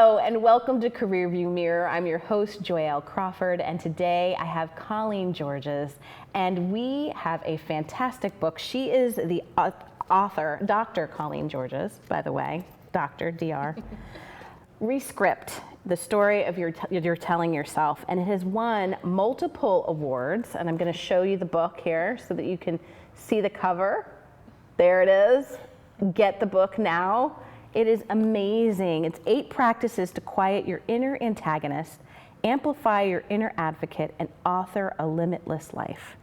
Hello and welcome to Career View Mirror. I'm your host, Joyel Crawford, and today I have Colleen Georges, and we have a fantastic book. She is the author, Dr. Colleen Georges, by the way, Dr. Dr. RESCRIPT, the story of you're telling yourself, and it has won multiple awards, and I'm going to show you the book here so that you can see the cover. There it is. Get the book now. It is amazing. It's 8 practices to quiet your inner antagonist, amplify your inner advocate, and author a limitless life.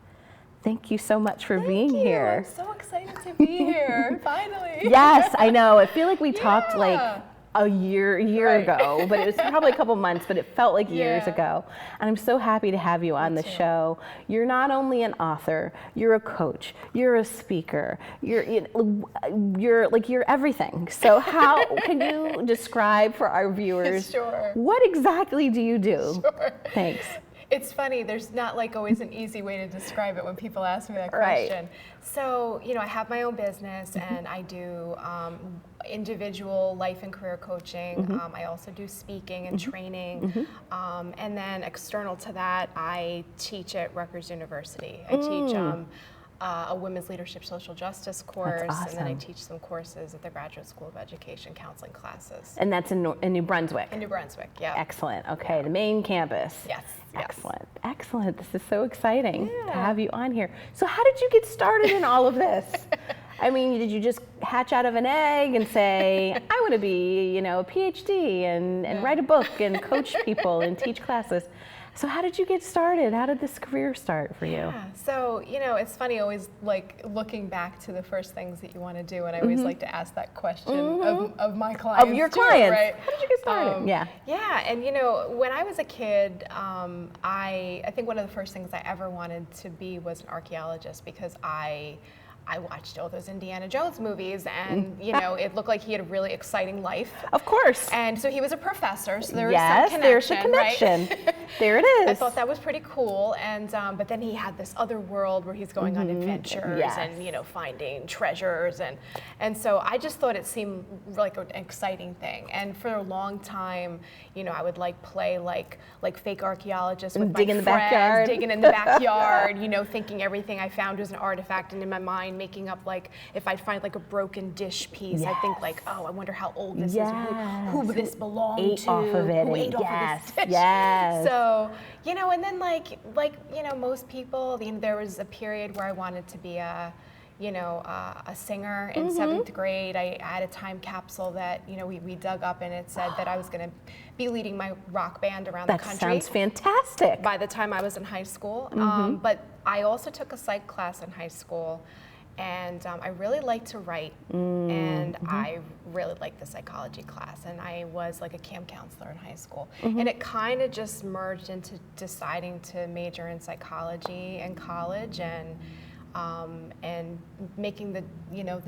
Thank you so much for being here. I'm so excited to be here, finally. Yes, I know. I feel like we talked like a year ago, but it was probably a couple months, but it felt like years ago. And I'm so happy to have you on the show. You're not only an author, you're a coach, you're a speaker, you're everything. So how can you describe for our viewers, what exactly do you do? Sure. Thanks. It's funny, there's not like always an easy way to describe it when people ask me that question. So, I have my own business and I do individual life and career coaching. I also do speaking and training. And then external to that, I teach at Rutgers University. I teach a women's leadership social justice course, and then I teach some courses at the Graduate School of Education counseling classes. And that's in New Brunswick? In New Brunswick, yeah. Excellent, okay, the main campus. Yes. Excellent, excellent. This is so exciting to have you on here. So how did you get started in all of this? I mean, did you just hatch out of an egg and say, I want to be, a PhD and write a book and coach people and teach classes? So how did you get started? How did this career start for you? Yeah, so, it's funny, always like looking back to the first things that you want to do, and I always like to ask that question of my clients. Of your clients, right? How did you get started? Yeah, and when I was a kid, I think one of the first things I ever wanted to be was an archaeologist, because I watched all those Indiana Jones movies, and it looked like he had a really exciting life. Of course. And so he was a professor, so there was some connection. There's a connection. Right? There it is. I thought that was pretty cool, and but then he had this other world where he's going on adventures and finding treasures, and so I just thought it seemed like an exciting thing. And for a long time, I would play like fake archaeologist with my friends, digging in the backyard, thinking everything I found was an artifact, and in my mind making up if I'd find a broken dish piece, I think oh, I wonder how old this is, who this belonged to, ate off of it, who ate off of this dish. Yes. So and then most people, there was a period where I wanted to be a singer in 7th grade. I had a time capsule that we dug up, and it said that I was going to be leading my rock band around the country. That sounds fantastic. By the time I was in high school, but I also took a psych class in high school. And I really liked to write, and I really liked the psychology class, and I was a camp counselor in high school. And it kind of just merged into deciding to major in psychology in college, and making the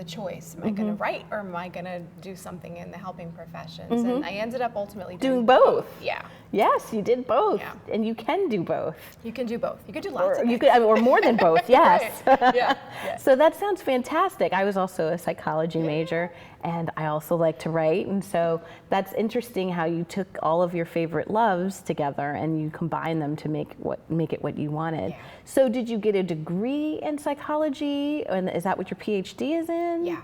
choice. Am I going to write, or am I going to do something in the helping professions? And I ended up ultimately doing both. Yeah. Yes, you did both, and you can do both. You can do both. You could do lots of things. Or more than both, yes. Yeah. So that sounds fantastic. I was also a psychology major, and I also like to write, and so that's interesting how you took all of your favorite loves together and you combined them to make it what you wanted. Yeah. So did you get a degree in psychology, and is that what your PhD is in? Yeah.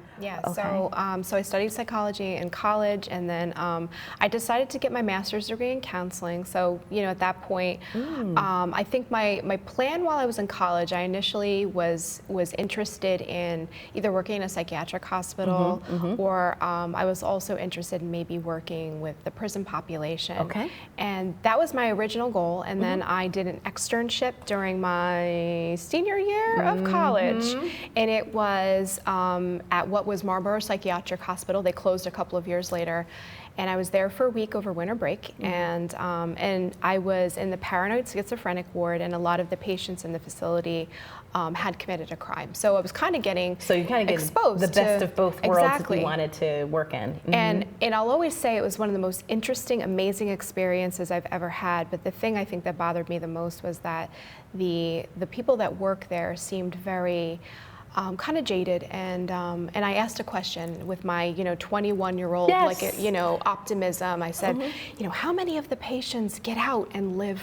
Okay. So I studied psychology in college, and then I decided to get my master's degree in counseling. So at that point, I think my plan while I was in college, I initially was interested in either working in a psychiatric hospital, or I was also interested in maybe working with the prison population. Okay. And that was my original goal. And then I did an externship during my senior year of college, and it was at what was Marlborough Psychiatric Hospital. They closed a couple of years later. And I was there for a week over winter break, and I was in the paranoid schizophrenic ward, and a lot of the patients in the facility had committed a crime. So I was kind of getting exposed the best of both worlds that you wanted to work in. And I'll always say it was one of the most interesting, amazing experiences I've ever had. But the thing I think that bothered me the most was that the people that work there seemed very kind of jaded, and I asked a question with my 21-year-old Yes. optimism. I said, how many of the patients get out and live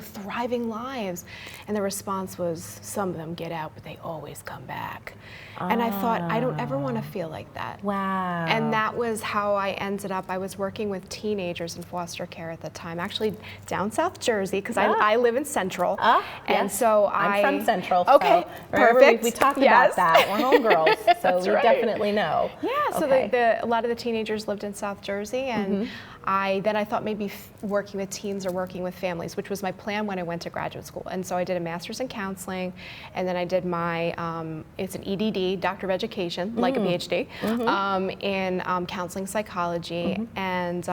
thriving lives? And the response was, some of them get out, but they always come back. And I thought, I don't ever want to feel like that. Wow. And that was how I ended up. I was working with teenagers in foster care at the time, actually down South Jersey, because I live in Central. And yes. So I'm from Central. Okay, so perfect. We talked about that. We're homegirls, so we right. definitely know. Yeah, so okay. a lot of the teenagers lived in South Jersey, and I thought maybe working with teens or working with families, which was my plan when I went to graduate school. And so I did a master's in counseling, and then I did my, it's an EDD, Doctor of Education, like a PhD, in counseling psychology. And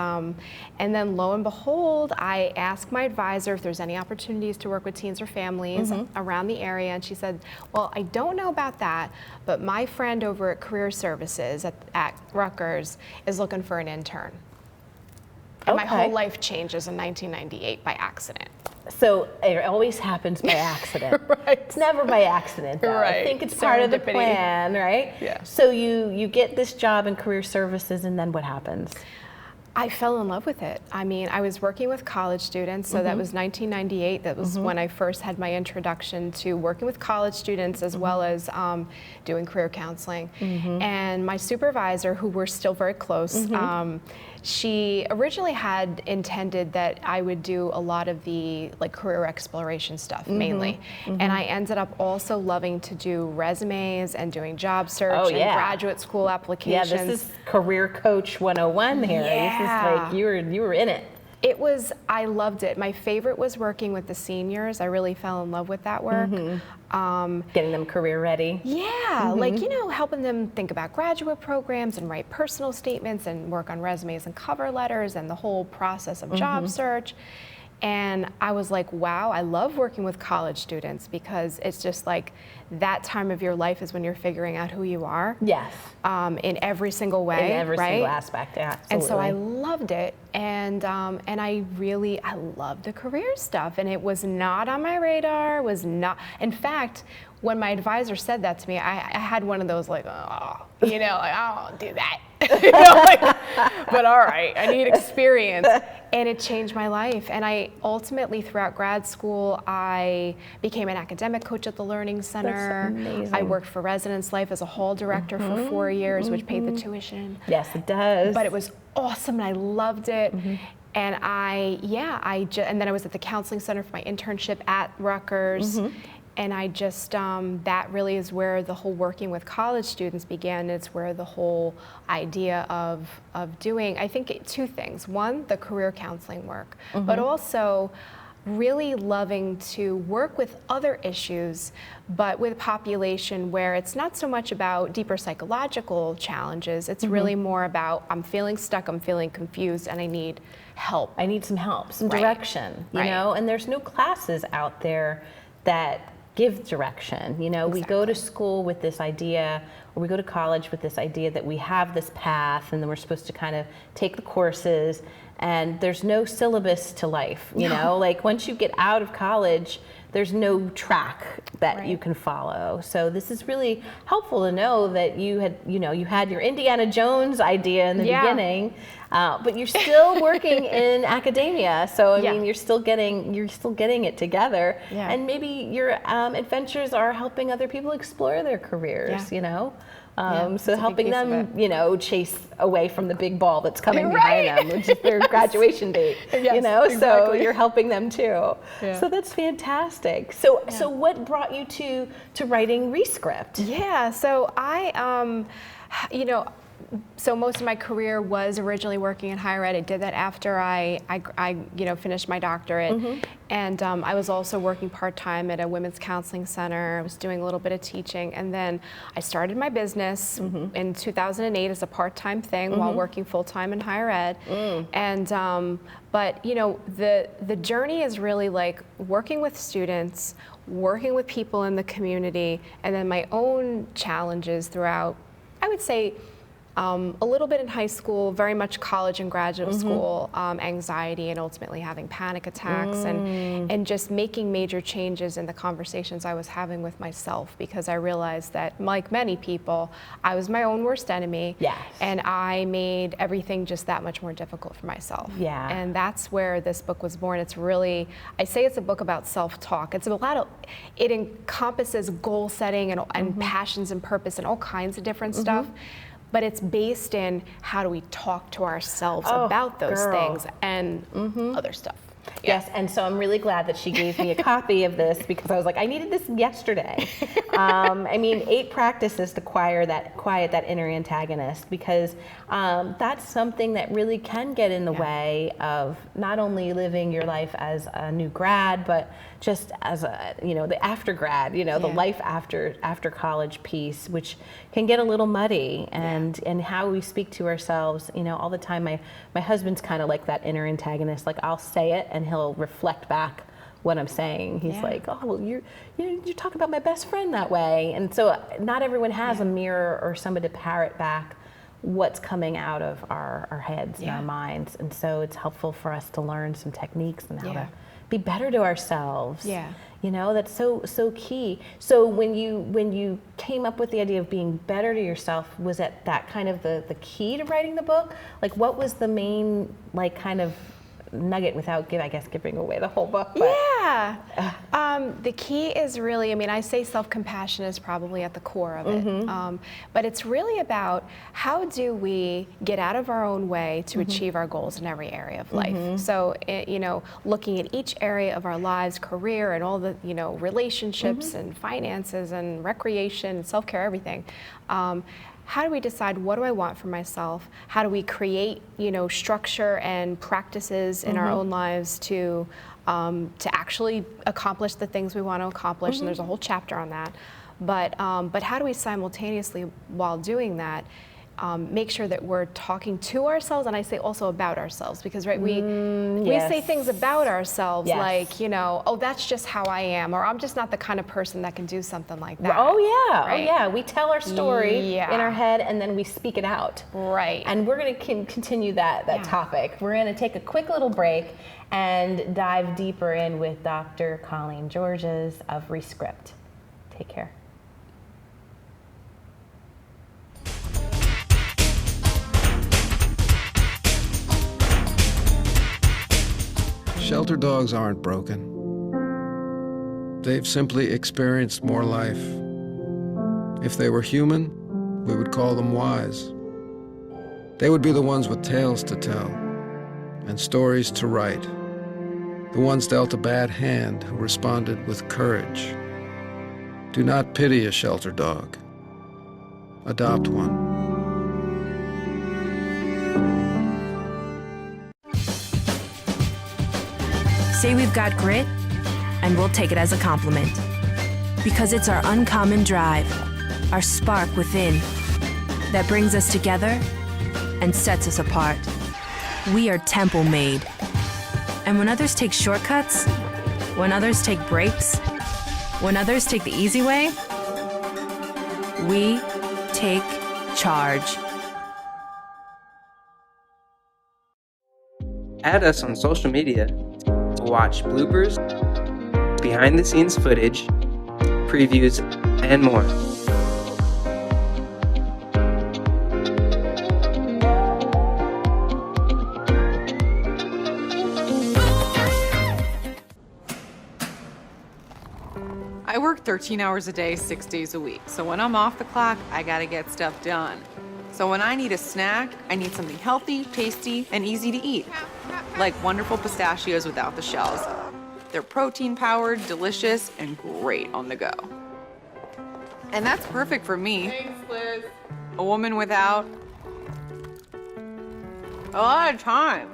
then lo and behold, I asked my advisor if there's any opportunities to work with teens or families around the area, and she said, well, I don't know about that, but my friend over at Career Services at Rutgers is looking for an intern. And my whole life changes in 1998 by accident. So it always happens by accident. Right. It's never by accident, though. Right. I think it's part of the plan, right? Yeah. So you get this job in Career Services, and then what happens? I fell in love with it. I mean, I was working with college students, so that was 1998. That was when I first had my introduction to working with college students as well as doing career counseling. And my supervisor, who we're still very close, she originally had intended that I would do a lot of the career exploration stuff mainly. And I ended up also loving to do resumes and doing job search and graduate school applications. Yeah, this is Career Coach 101 here. Yeah. This is like you were in it. I loved it. My favorite was working with the seniors. I really fell in love with that work. Getting them career ready. Yeah, helping them think about graduate programs and write personal statements and work on resumes and cover letters and the whole process of job search. And I was like, wow, I love working with college students because it's just like that time of your life is when you're figuring out who you are. Yes. In every single way. In every right? single aspect, yeah, absolutely. And so I loved it, and I loved the career stuff, and it was not on my radar. Was not. In fact, when my advisor said that to me, I had one of those I don't do that. But all right, I need experience. And it changed my life. And I ultimately, throughout grad school, I became an academic coach at the Learning Center. That's amazing. I worked for Residence Life as a hall director for 4 years, which paid the tuition. Yes, it does. But it was awesome, and I loved it. And and then I was at the counseling center for my internship at Rutgers. And I just, that really is where the whole working with college students began. It's where the whole idea of doing, I think, two things. One, the career counseling work, but also really loving to work with other issues, but with a population where it's not so much about deeper psychological challenges. It's really more about, I'm feeling stuck, I'm feeling confused, and I need help. I need some help, some direction, you know? And there's no classes out there that give direction. We go to school with this idea, or we go to college with this idea that we have this path, and then we're supposed to kind of take the courses, and there's no syllabus to life. Once you get out of college, there's no track that you can follow. So this is really helpful to know that you had your Indiana Jones idea in the beginning, but you're still working in academia. So I mean, you're still getting it together, and maybe your adventures are helping other people explore their careers. So helping them, chase away from the big ball that's coming behind them, which is their graduation date. So you're helping them too. So that's fantastic. So what brought you to writing RESCRIPT? Yeah, so I, so most of my career was originally working in higher ed. I did that after I finished my doctorate. And I was also working part-time at a women's counseling center. I was doing a little bit of teaching. And then I started my business in 2008 as a part-time thing while working full-time in higher ed. And, but the journey is really like working with students, working with people in the community, and then my own challenges throughout, I would say, a little bit in high school, very much college and graduate school, anxiety and ultimately having panic attacks and just making major changes in the conversations I was having with myself, because I realized that, like many people, I was my own worst enemy. Yes. And I made everything just that much more difficult for myself. Yeah. And that's where this book was born. It's really, I say it's a book about self-talk. It's a lot of, it encompasses goal setting and passions and purpose and all kinds of different stuff. But it's based in how do we talk to ourselves about those things and other stuff. Yes, and so I'm really glad that she gave me a copy of this, because I was like, I needed this yesterday. I mean, 8 practices to quiet that inner antagonist, because that's something that really can get in the way of not only living your life as a new grad, but just as a, the after grad, the life after college piece, which can get a little muddy, and how we speak to ourselves, all the time. My husband's kind of like that inner antagonist. Like, I'll say it and he'll reflect back what I'm saying. He's like, oh, well, you're talking about my best friend that way. And so not everyone has a mirror or somebody to parrot back what's coming out of our heads and our minds. And so it's helpful for us to learn some techniques and how to be better to ourselves. Yeah. That's so key. So when you came up with the idea of being better to yourself, was that kind of the key to writing the book? Like, what was the main, like, kind of nugget, without giving away the whole book? But, the key is really, I say self-compassion is probably at the core of it, but it's really about how do we get out of our own way to achieve our goals in every area of life. So, looking at each area of our lives, career, and all the, relationships and finances and recreation and self-care, everything. How do we decide, what do I want for myself? How do we create, structure and practices in our own lives to actually accomplish the things we want to accomplish? And there's a whole chapter on that. But how do we simultaneously, while doing that, make sure that we're talking to ourselves, and I say also about ourselves, because we say things about ourselves like, oh, that's just how I am, or I'm just not the kind of person that can do something like that. Oh yeah, right? Oh yeah. We tell our story in our head, and then we speak it out. Right. And we're going to continue that topic. We're going to take a quick little break and dive deeper in with Dr. Colleen Georges of RESCRIPT. Take care. Shelter dogs aren't broken. They've simply experienced more life. If they were human, we would call them wise. They would be the ones with tales to tell and stories to write. The ones dealt a bad hand who responded with courage. Do not pity a shelter dog. Adopt one. Say we've got grit, and we'll take it as a compliment. Because it's our uncommon drive, our spark within, that brings us together and sets us apart. We are temple made. And when others take shortcuts, when others take breaks, when others take the easy way, we take charge. Add us on social media to watch bloopers, behind-the-scenes footage, previews, and more. I work 13 hours a day, 6 days a week. So when I'm off the clock, I gotta get stuff done. So when I need a snack, I need something healthy, tasty, and easy to eat. Like wonderful pistachios without the shells. They're protein-powered, delicious, and great on the go. And that's perfect for me. Thanks, Liz. A woman without a lot of time.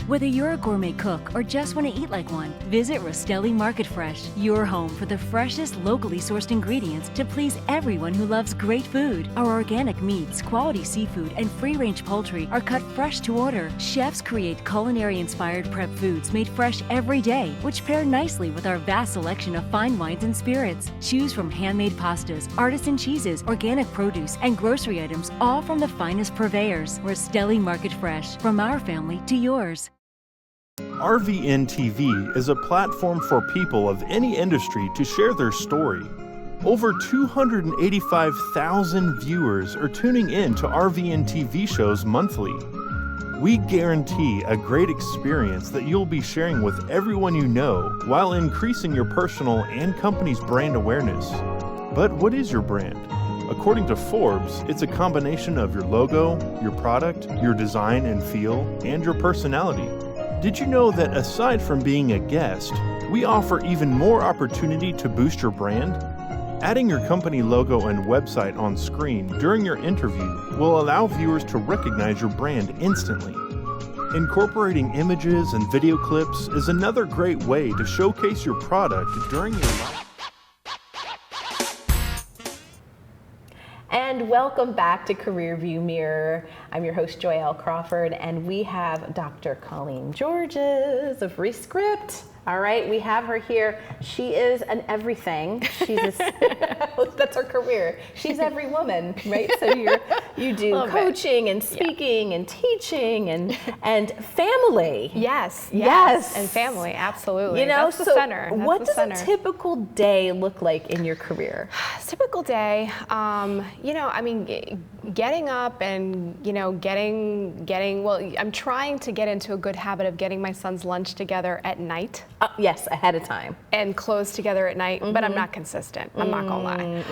Whether you're a gourmet cook or just want to eat like one, visit Rostelli Market Fresh, your home for the freshest, locally sourced ingredients to please everyone who loves great food. Our organic meats, quality seafood, and free-range poultry are cut fresh to order. Chefs create culinary-inspired prep foods made fresh every day, which pair nicely with our vast selection of fine wines and spirits. Choose from handmade pastas, artisan cheeses, organic produce, and grocery items, all from the finest purveyors. Rostelli Market Fresh, from our family to yours. RVN TV is a platform for people of any industry to share their story. Over 285,000 viewers are tuning in to RVN TV shows monthly. We guarantee a great experience that you'll be sharing with everyone you know while increasing your personal and company's brand awareness. But what is your brand? According to Forbes, it's a combination of your logo, your product, your design and feel, and your personality. Did you know that aside from being a guest, we offer even more opportunity to boost your brand? Adding your company logo and website on screen during your interview will allow viewers to recognize your brand instantly. Incorporating images and video clips is another great way to showcase your product during your live. And welcome back to Career View Mirror. I'm your host, Joyel Crawford, and we have Dr. Colleen Georges of RESCRIPT. All right, we have her here. She is an everything. She's that's her career. She's every woman, right? So you do coaching and speaking and teaching and family. Yes, and family, absolutely. You know, that's the center. That's what the does center. a typical day look like in your career? Typical day, getting up and, well, I'm trying to get into a good habit of getting my son's lunch together at night. Yes, ahead of time. And clothes together at night, but I'm not consistent. I'm not gonna lie.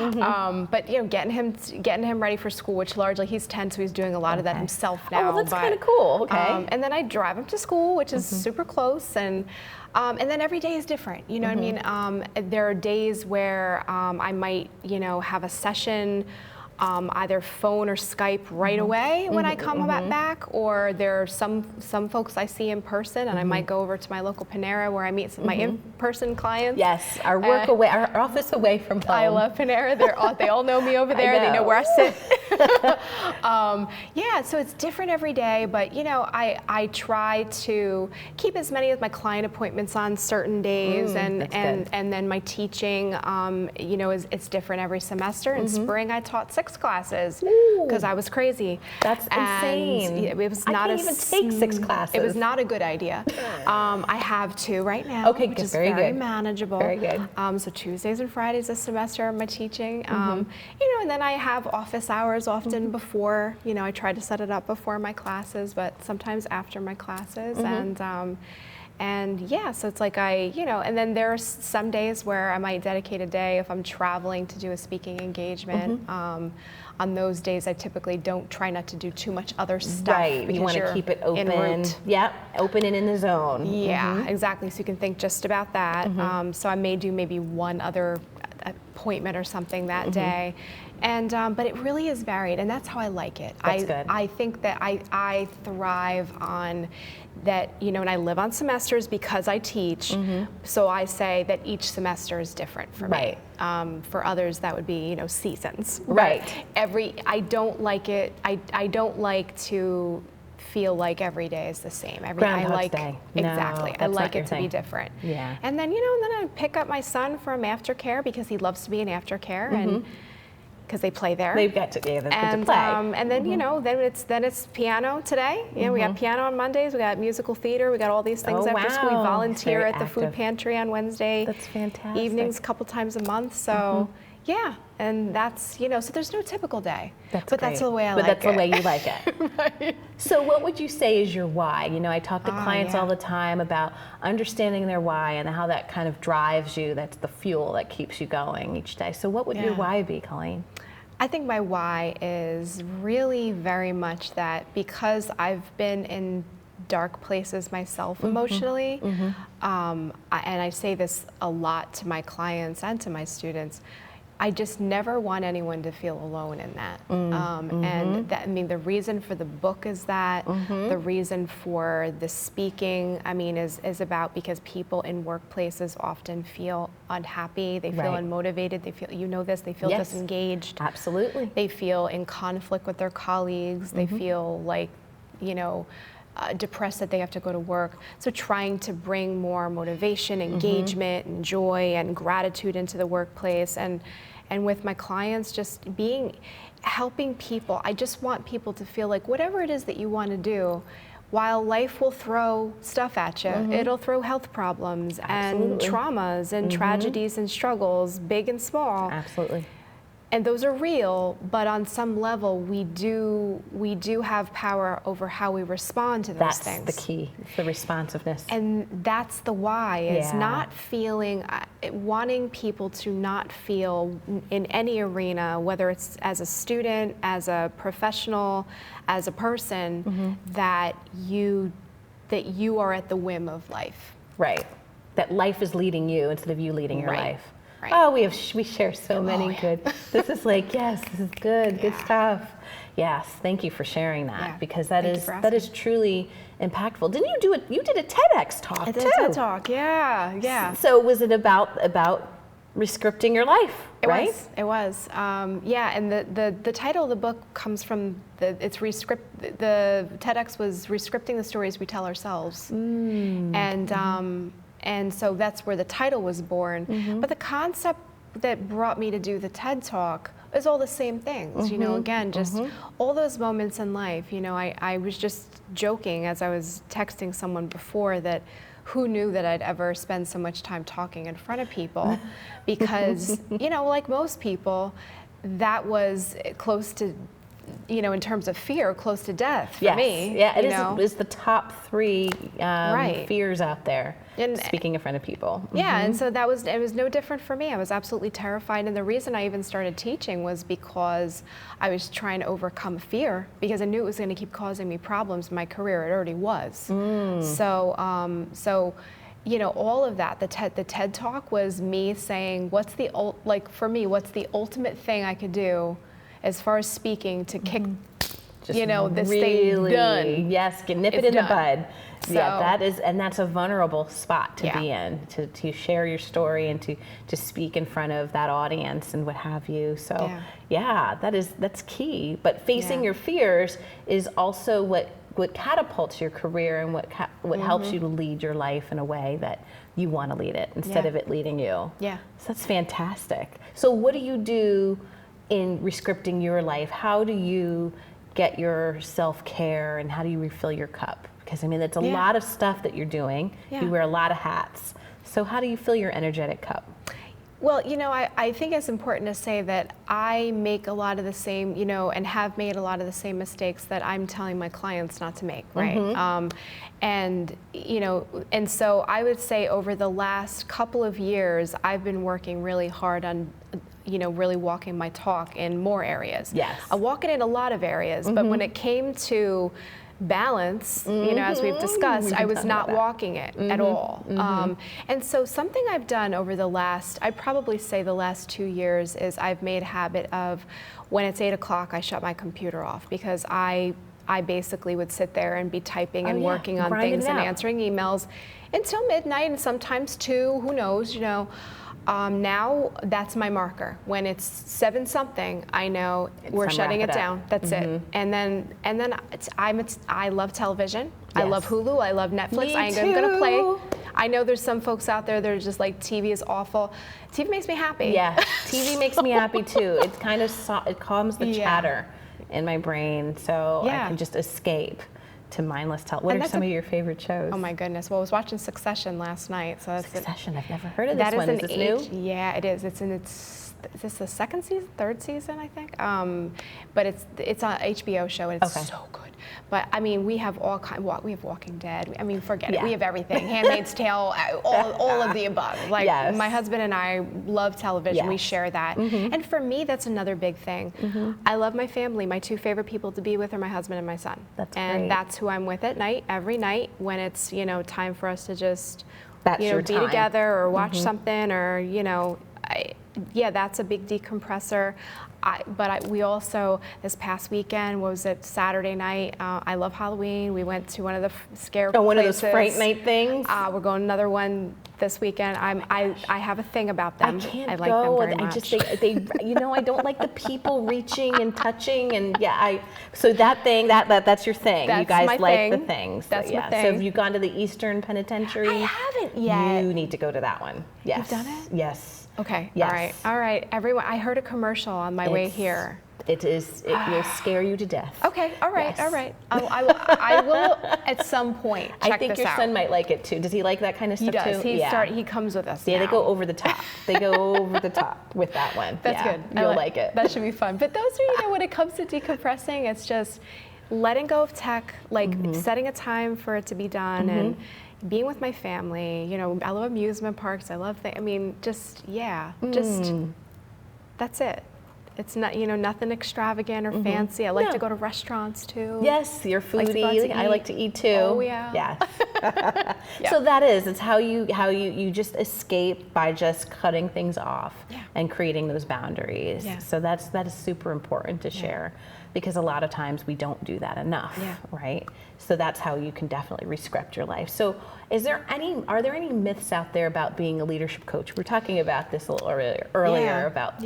But getting him ready for school, which largely he's 10, so he's doing a lot of that himself now. Oh, that's kind of cool. Okay. And then I drive him to school, which is super close, and then every day is different. You know what I mean? There are days where I might, have a session. Either phone or Skype right away when I come back, or there are some folks I see in person, and I might go over to my local Panera where I meet some of my in-person clients. Yes, our office away from home. I love Panera. They all know me over there. They know where I sit. So it's different every day, but I try to keep as many of my client appointments on certain days, and then my teaching, it's different every semester. In spring, I taught 6 classes because I was crazy. That's insane. It was not I can't even take 6 classes. It was not a good idea. I have 2 right now, which is very manageable. Very good. So Tuesdays and Fridays this semester are my teaching. And then I have office hours often before. I try to set it up before my classes, but sometimes after my classes. So it's like and then there are some days where I might dedicate a day if I'm traveling to do a speaking engagement. On those days, I typically try not to do too much other stuff. Right, you want to keep it open. Yep, open and in the zone. Yeah, exactly. So you can think just about that. So I may do maybe one other appointment or something that day. And but it really is varied, and that's how I like it. That's good. I think that I thrive on that, and I live on semesters because I teach. So I say that each semester is different for me. For others, that would be seasons. Right. I don't like it. I don't like to feel like every day is the same. Groundhog's Day. Exactly. No, I like it to be different. Yeah. And then then I pick up my son from aftercare because he loves to be in aftercare and. Because they play there. They've got to, they get to play. And then then it's piano today. We got piano on Mondays. We got musical theater. We got all these things after school. We volunteer at the food pantry on Wednesday. That's fantastic. Evenings, a couple times a month. So and that's so there's no typical day. That's the way I like it. But that's the way you like it. Right. So what would you say is your why? I talk to clients all the time about understanding their why and how that kind of drives you. That's the fuel that keeps you going each day. So what would your why be, Colleen? I think my why is really very much that because I've been in dark places myself emotionally, and I say this a lot to my clients and to my students, I just never want anyone to feel alone in that. And that, I mean, the reason for the book is that, the reason for the speaking, I mean, is about because people in workplaces often feel unhappy, they feel unmotivated, they feel, you know this, they feel disengaged. Absolutely. They feel in conflict with their colleagues, they feel like, you know, depressed that they have to go to work. So trying to bring more motivation, engagement, and joy and gratitude into the workplace, and with my clients, just helping people. I just want people to feel like whatever it is that you want to do, while life will throw stuff at you, it'll throw health problems and traumas and tragedies and struggles, big and small. Absolutely. And those are real, but on some level, we do have power over how we respond to those things. That's the key. It's the responsiveness. And that's the why. Is not feeling, wanting people to not feel in any arena, whether it's as a student, as a professional, as a person, that you are at the whim of life. Right. That life is leading you instead of you leading your life. Right. Oh, we share so many good. This is like, yes, this is good stuff. Yes, thank you for sharing that, because that is truly impactful. Didn't you do it? You did a TEDx talk too. I did a TED talk. Yeah. So was it about rescripting your life? Right? It was. Yeah, and the title of the book comes from the TEDx was Rescripting the Stories We Tell Ourselves. And so that's where the title was born. But the concept that brought me to do the TED Talk is all the same things. You know, again, just all those moments in life. You know, I was just joking as I was texting someone before that who knew that I'd ever spend so much time talking in front of people, because, you know, like most people, that was close to, you know, in terms of fear, close to death for me. Yeah, it is the top 3 fears out there, speaking in front of people. Yeah, and so it was no different for me. I was absolutely terrified, and the reason I even started teaching was because I was trying to overcome fear, because I knew it was going to keep causing me problems in my career. It already was. So, you know, all of that, the TED Talk was me saying, what's the ultimate thing I could do as far as speaking to kick, Just you know, this really, thing done. Yes, nip it in the bud. So, yeah, that's a vulnerable spot to be in, to share your story and to speak in front of that audience and what have you. So that's key. But facing your fears is also what catapults your career and what helps you to lead your life in a way that you want to lead it instead of it leading you. Yeah. So that's fantastic. So what do you do in rescripting your life? How do you get your self-care, and how do you refill your cup? Because I mean, it's a lot of stuff that you're doing. You wear a lot of hats. So how do you fill your energetic cup? Well, you know, I think it's important to say that I make a lot of the same, you know, and have made a lot of the same mistakes that I'm telling my clients not to make, right? And, you know, and so I would say over the last couple of years, I've been working really hard on, you know, really walking my talk in more areas. Yes. I walk it in a lot of areas, but when it came to balance, you know, as we've discussed, I was not walking it at all. And so something I've done over the last, I'd probably say the last 2 years, is I've made a habit of, when it's 8 o'clock, I shut my computer off, because I basically would sit there and be typing and working on things and answering emails until midnight, and sometimes 2, who knows, you know. Now that's my marker. When it's 7 something, I know we're shutting it down. That's it. And then I love television. I love Hulu. I love Netflix. I'm gonna play. I know there's some folks out there that are just like, TV is awful. TV makes me happy. Yeah, TV makes me happy too. It's kind of it calms the chatter in my brain, so I can just escape to mindless television. What are some of your favorite shows? Oh my goodness. Well, I was watching Succession last night. So that's Succession. I've never heard of this one. Is this new? Yeah, it is. It's in its. Is this the 2nd season, 3rd season, I think? But it's an HBO show, and it's so good. But I mean, we have all kind. We have Walking Dead. I mean, forget it. We have everything. Handmaid's Tale. All of the above. Like my husband and I love television. We share that. And for me, that's another big thing. I love my family. My 2 favorite people to be with are my husband and my son. And that's who I'm with at night, every night, when it's, you know, time for us to just, you know, be together or watch something, or, you know. yeah, that's a big decompressor. We also, this past weekend, was it Saturday night? I love Halloween. We went to one of the scare places. One of those Fright Night things? We're going another one this weekend. I have a thing about them. I can't I like go. them very much. I just they you know, I don't like the people reaching and touching, and so that thing that's your thing. That's you guys my like thing. the things. That's my So thing. have you gone to the Eastern Penitentiary? I haven't yet. You need to go to that one. Yes. You've done it? Yes. Okay. Yes. All right. Everyone, I heard a commercial on my way here. It will scare you to death. Okay. All right. Yes. All right. I will at some point check I think this your out. son might like it too. Does he like that kind of He stuff does. too? He comes with us. Yeah, now. they go over the top. They go over the top with that one. That's Yeah, good. You'll like it. That should be fun. But those are, when it comes to decompressing, it's just letting go of tech, like setting a time for it to be done, and being with my family. I love amusement parks. I love just that's it. It's not, nothing extravagant or fancy. I like to go to restaurants too. Yes, you're foodie. I like to eat too. Oh yeah. Yes. Yeah. So it's how you just escape by just cutting things off and creating those boundaries. Yeah. So that is super important to share, because a lot of times we don't do that enough, right? So that's how you can definitely re-script your life. So are there any myths out there about being a leadership coach? We were talking about this a little earlier about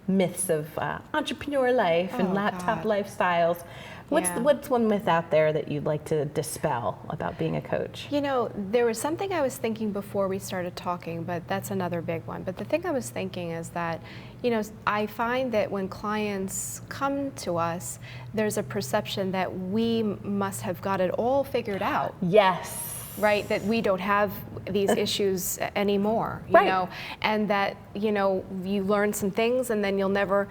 myths of entrepreneur life and laptop lifestyles. What's one myth out there that you'd like to dispel about being a coach? There was something I was thinking before we started talking, but that's another big one. But the thing I was thinking is that, I find that when clients come to us, there's a perception that we must have got it all figured out. Yes. Right, that we don't have these issues anymore, Right. and that you learn some things, and then you'll never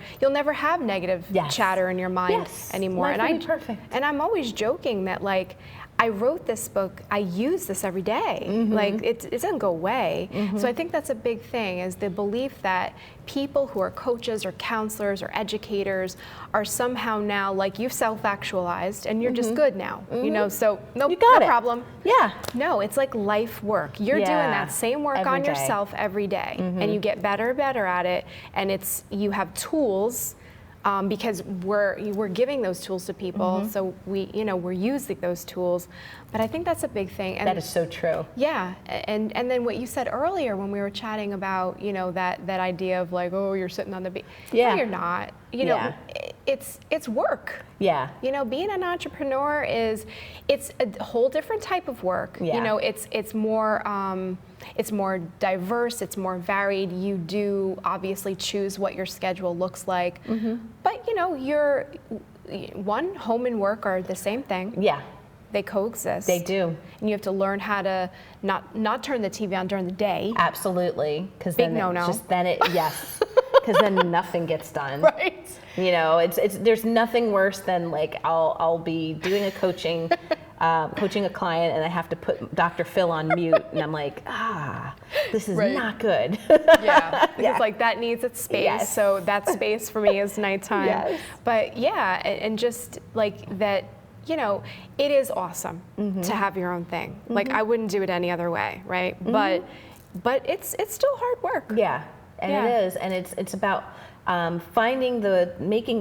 have negative chatter in your mind anymore. Life will be perfect. And I'm always joking that, like, I wrote this book, I use this every day. Like, it doesn't go away. So I think that's a big thing, is the belief that people who are coaches or counselors or educators are somehow now, like, you've self-actualized and you're just good now. So no problem. Yeah. No, it's like life work. You're doing that same work Every on day. yourself every day, and you get better and better at it, and you have tools. Because we're giving those tools to people, so we're using those tools. But I think that's a big thing. And that is so true. Yeah, and then what you said earlier when we were chatting about that idea of, like, oh, you're sitting on the beach. Yeah. No, you're not. It's work. Yeah. Being an entrepreneur it's a whole different type of work. Yeah. It's more diverse, it's more varied. You do obviously choose what your schedule looks like. But your home and work are the same thing. Yeah. They coexist. They do. And you have to learn how to not turn the TV on during the day. Absolutely. Because Big no-no. Yes. Because then nothing gets done. Right. There's nothing worse than, like, I'll be doing a coaching a client, and I have to put Dr. Phil on mute, and I'm like, this is not good. Yeah, because like that needs its space. Yes. So that space for me is nighttime. Yes. But and just like that, it is awesome to have your own thing. Like, I wouldn't do it any other way, right? But it's still hard work. Yeah, and it is, and it's about making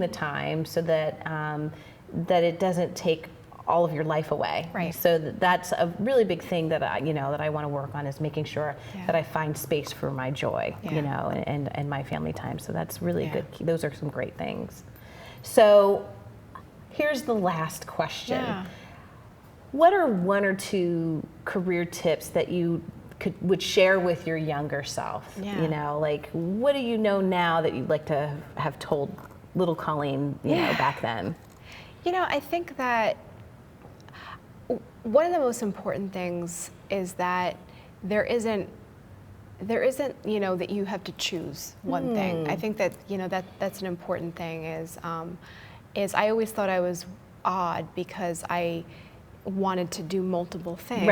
the time so that that it doesn't take all of your life away. Right. So that's a really big thing that I want to work on, is making sure that I find space for my joy, and my family time. So that's really good. Those are some great things. So here's the last question. Yeah. What are one or two career tips that you would share with your younger self? Yeah. Like, what do you know now that you'd like to have told little Colleen, back then? I think that one of the most important things is that there isn't that you have to choose one thing. I think that that's an important thing. Is I always thought I was odd because I wanted to do multiple things.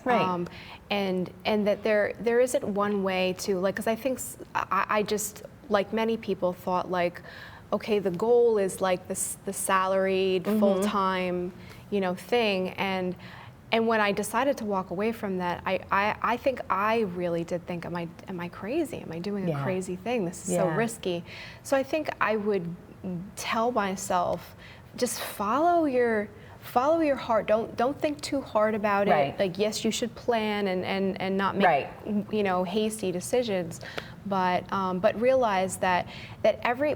Right. And that there isn't one way to, like, because I think I just, like many people, thought, like, okay, the goal is like the salaried full-time thing, And when I decided to walk away from that, I think I really did think, am I crazy? Am I doing a crazy thing? This is so risky. So I think I would tell myself, just follow your heart. Don't think too hard about it. Like, yes, you should plan and not make hasty decisions, but realize that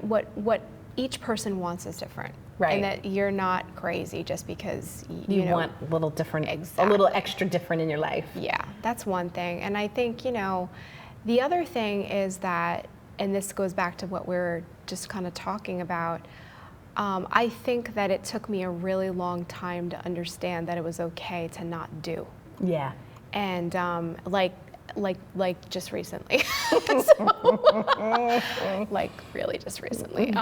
what each person wants is different. And that you're not crazy just because you know, want a little different, a little extra different in your life. Yeah, that's one thing. And I think, the other thing is that, and this goes back to what we're just kind of talking about, I think that it took me a really long time to understand that it was okay to not do. Yeah. And like just recently. Like really just recently.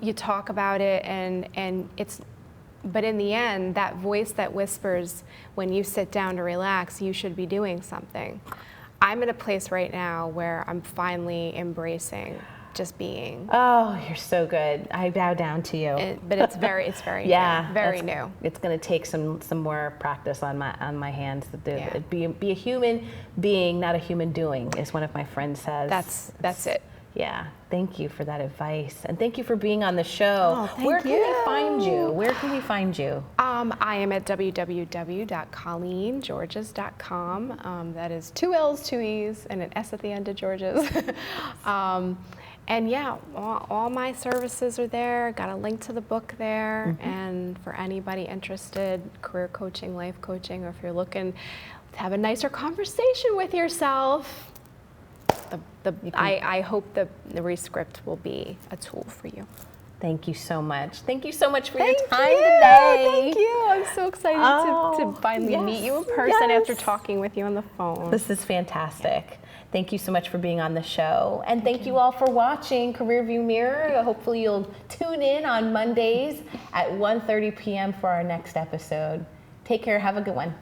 You talk about it and it's, but in the end, that voice that whispers when you sit down to relax, you should be doing something. I'm at a place right now where I'm finally embracing just being. Oh, you're so good. I bow down to you. But it's very new, very new. It's going to take some more practice on my hands to do it. Be a human being, not a human doing, is one of my friends says. That's it. Yeah. Thank you for that advice, and thank you for being on the show. Oh, thank Where can we find you? Where can we find you? I am at www.colleengeorges.com. That is 2 L's, 2 E's, and an S at the end of Georges. And yeah, all my services are there. Got a link to the book there. And for anybody interested, career coaching, life coaching, or if you're looking to have a nicer conversation with yourself, I hope the RESCRIPT will be a tool for you. Thank you so much. Thank you so much for your time today. Thank you. I'm so excited to finally meet you in person after talking with you on the phone. This is fantastic. Thank you so much for being on the show. And thank you all for watching Career View Mirror. Hopefully you'll tune in on Mondays at 1:30 p.m. for our next episode. Take care. Have a good one.